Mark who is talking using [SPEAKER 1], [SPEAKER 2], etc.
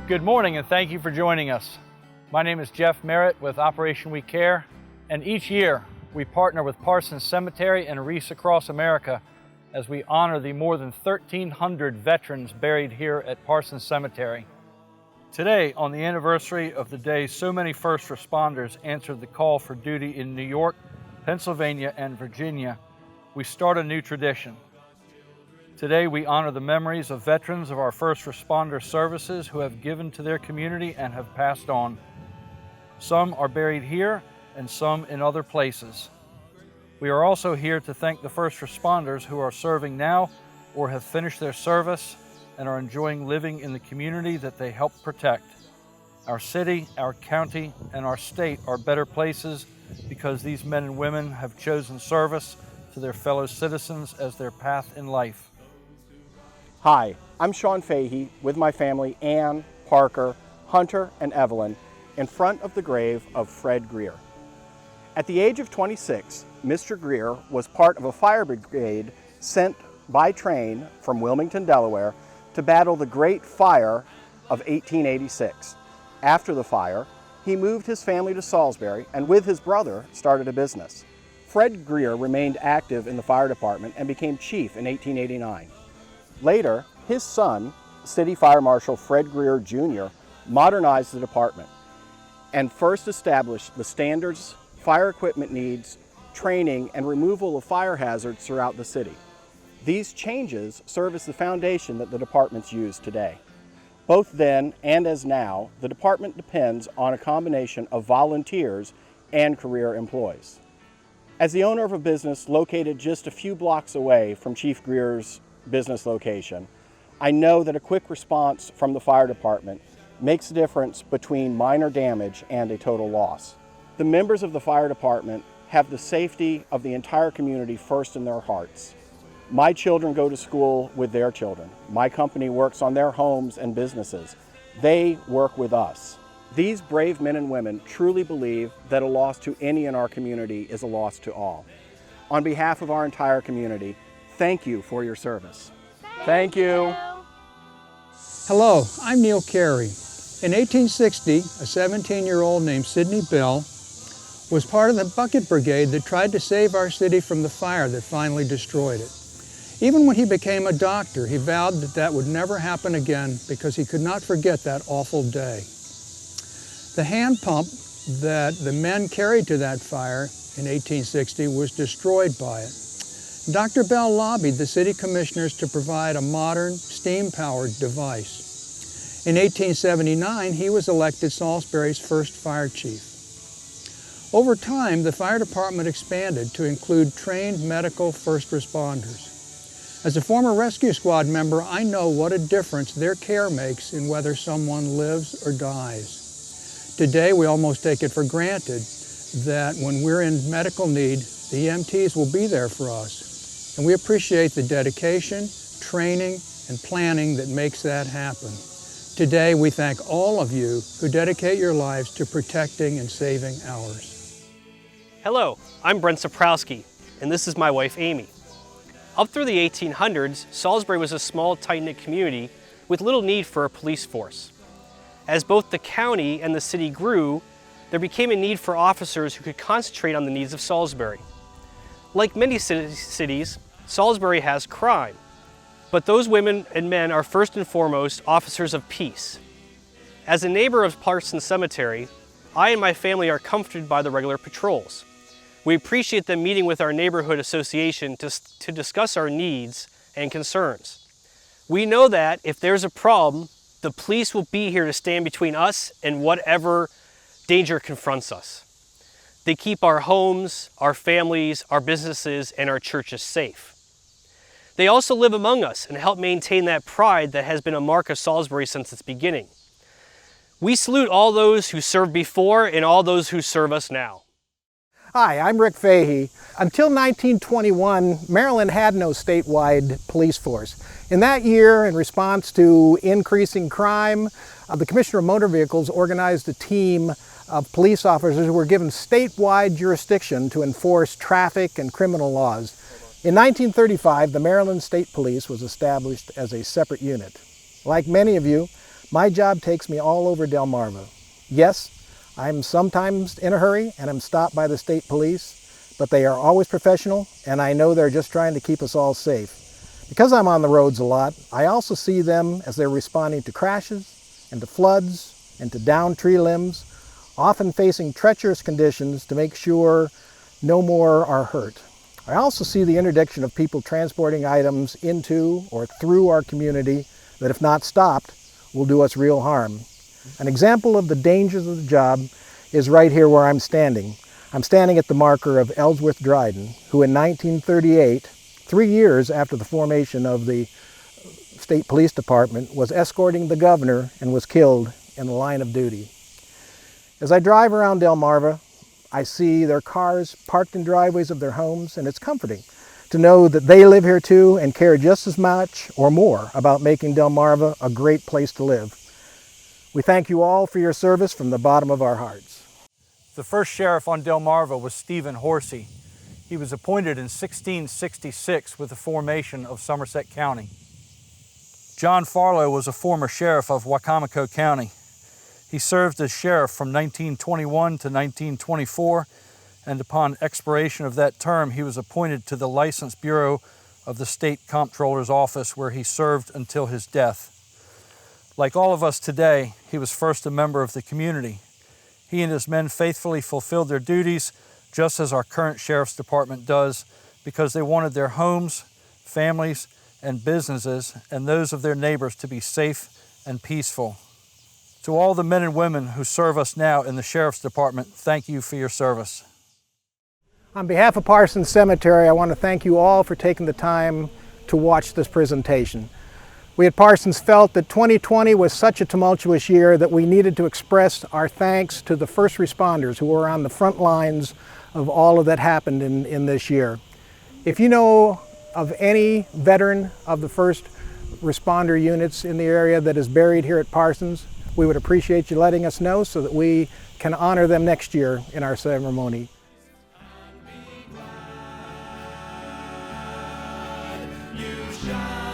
[SPEAKER 1] Good morning and thank you for joining us. My name is Jeff Merritt with Operation We Care, and each year we partner with Parsons Cemetery and Wreaths Across America as we honor the more than 1,300 veterans buried here at Parsons Cemetery. Today, on the anniversary of the day so many first responders answered the call for duty in New York, Pennsylvania, and Virginia, we start a new tradition. Today, we honor the memories of veterans of our first responder services who have given to their community and have passed on. Some are buried here and some in other places. We are also here to thank the first responders who are serving now or have finished their service and are enjoying living in the community that they help protect. Our city, our county, and our state are better places because these men and women have chosen service to their fellow citizens as their path in life.
[SPEAKER 2] Hi, I'm Sean Fahey with my family, Ann, Parker, Hunter, and Evelyn, in front of the grave of Fred Greer. At the age of 26, Mr. Greer was part of a fire brigade sent by train from Wilmington, Delaware, to battle the Great Fire of 1886. After the fire, he moved his family to Salisbury and with his brother started a business. Fred Greer remained active in the fire department and became chief in 1889. Later, his son, City Fire Marshal Fred Greer Jr., modernized the department and first established the standards, fire equipment needs, training, and removal of fire hazards throughout the city. These changes serve as the foundation that the departments use today. Both then and as now, the department depends on a combination of volunteers and career employees. As the owner of a business located just a few blocks away from Chief Greer's business location, I know that a quick response from the fire department makes a difference between minor damage and a total loss. The members of the fire department have the safety of the entire community first in their hearts. My children go to school with their children. My company works on their homes and businesses. They work with us. These brave men and women truly believe that a loss to any in our community is a loss to all. On behalf of our entire community, thank you for your service. Thank you.
[SPEAKER 3] Hello, I'm Neil Carey. In 1860, a 17-year-old named Sidney Bell was part of the bucket brigade that tried to save our city from the fire that finally destroyed it. Even when he became a doctor, he vowed that that would never happen again because he could not forget that awful day. The hand pump that the men carried to that fire in 1860 was destroyed by it. Dr. Bell lobbied the city commissioners to provide a modern, steam-powered device. In 1879, he was elected Salisbury's first fire chief. Over time, the fire department expanded to include trained medical first responders. As a former rescue squad member, I know what a difference their care makes in whether someone lives or dies. Today, we almost take it for granted that when we're in medical need, the EMTs will be there for us. And we appreciate the dedication, training, and planning that makes that happen. Today, we thank all of you who dedicate your lives to protecting and saving ours.
[SPEAKER 4] Hello, I'm Brent Saprowski, and this is my wife, Amy. Up through the 1800s, Salisbury was a small, tight-knit community with little need for a police force. As both the county and the city grew, there became a need for officers who could concentrate on the needs of Salisbury. Like many cities, Salisbury has crime, but those women and men are first and foremost officers of peace. As a neighbor of Parsons Cemetery, I and my family are comforted by the regular patrols. We appreciate them meeting with our neighborhood association to discuss our needs and concerns. We know that if there's a problem, the police will be here to stand between us and whatever danger confronts us. They keep our homes, our families, our businesses, and our churches safe. They also live among us and help maintain that pride that has been a mark of Salisbury since its beginning. We salute all those who served before and all those who serve us now.
[SPEAKER 5] Hi, I'm Rick Fahey. Until 1921, Maryland had no statewide police force. In that year, in response to increasing crime, the Commissioner of Motor Vehicles organized a team of police officers who were given statewide jurisdiction to enforce traffic and criminal laws. In 1935, the Maryland State Police was established as a separate unit. Like many of you, My job takes me all over Delmarva. Yes, I'm sometimes in a hurry and I'm stopped by the state police, but they are always professional and I know they're just trying to keep us all safe. Because I'm on the roads a lot, I also see them as they're responding to crashes and to floods and to downed tree limbs, often facing treacherous conditions to make sure no more are hurt. I also see the interdiction of people transporting items into or through our community that, if not stopped, will do us real harm. An example of the dangers of the job is right here where I'm standing. I'm standing at the marker of Ellsworth Dryden, who in 1938, 3 years after the formation of the State Police Department, was escorting the governor and was killed in the line of duty. As I drive around Delmarva, I see their cars parked in driveways of their homes, and it's comforting to know that they live here too and care just as much or more about making Delmarva a great place to live. We thank you all for your service from the bottom of our hearts.
[SPEAKER 1] The first sheriff on Delmarva was Stephen Horsey. He was appointed in 1666 with the formation of Somerset County. John Farlow was a former sheriff of Wicomico County. He served as sheriff from 1921 to 1924, and upon expiration of that term, he was appointed to the License Bureau of the State Comptroller's Office, where he served until his death. Like all of us today, he was first a member of the community. He and his men faithfully fulfilled their duties, just as our current Sheriff's Department does, because they wanted their homes, families, and businesses, and those of their neighbors to be safe and peaceful. To all the men and women who serve us now in the Sheriff's Department, thank you for your service.
[SPEAKER 5] On behalf of Parsons Cemetery, I want to thank you all for taking the time to watch this presentation. We at Parsons felt that 2020 was such a tumultuous year that we needed to express our thanks to the first responders who were on the front lines of all of that happened in this year. If you know of any veteran of the first responder units in the area that is buried here at Parsons, we would appreciate you letting us know so that we can honor them next year in our ceremony.
[SPEAKER 6] You shine.